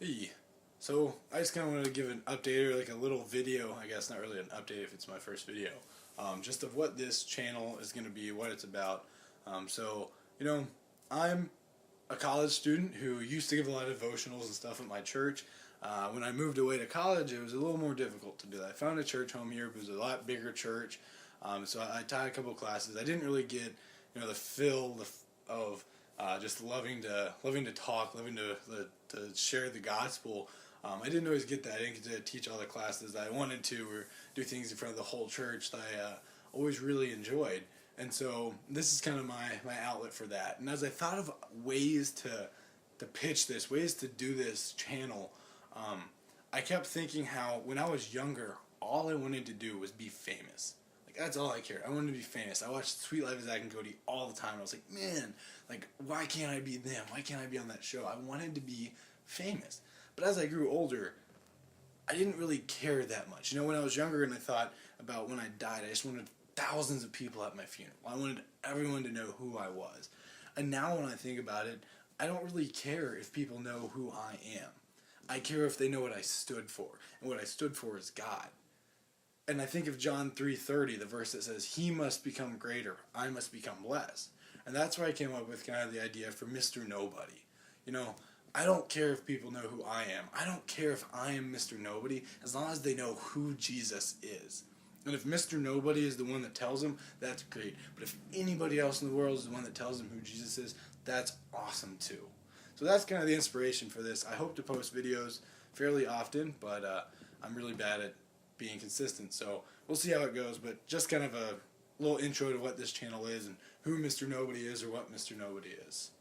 Hey, so I just kind of wanted to give an update or like a little video, I guess not really an update if it's my first video, just of what this channel is going to be, what it's about. So, you know, I'm a college student who used to give a lot of devotionals and stuff at my church. When I moved away to college, it was a little more difficult to do that. I found a church home here, but it was a lot bigger church. So I taught a couple classes. I didn't really get, the feel of just loving to talk, loving to share the gospel. I didn't always get that. I didn't get to teach all the classes that I wanted to, or do things in front of the whole church that I always really enjoyed. And so this is kind of my outlet for that. And as I thought of ways to pitch this, ways to do this channel, I kept thinking how when I was younger, all I wanted to do was be famous. Like, that's all I cared. I wanted to be famous. I watched Sweet Life of Zach and Cody all the time. I was like, man, like, why can't I be them? Why can't I be on that show? I wanted to be famous. But as I grew older, I didn't really care that much. When I was younger and I thought about when I died, I just wanted thousands of people at my funeral. I wanted everyone to know who I was. And now when I think about it, I don't really care if people know who I am. I care if they know what I stood for. And what I stood for is God. And I think of John 3:30, the verse that says, "He must become greater, I must become less." And that's where I came up with kind of the idea for Mr. Nobody. I don't care if people know who I am. I don't care if I am Mr. Nobody, as long as they know who Jesus is. And if Mr. Nobody is the one that tells them, that's great. But if anybody else in the world is the one that tells them who Jesus is, that's awesome too. So that's kind of the inspiration for this. I hope to post videos fairly often, but I'm really bad at being consistent. So we'll see how it goes. But just kind of a little intro to what this channel is and who Mr. Nobody is or what Mr. Nobody is.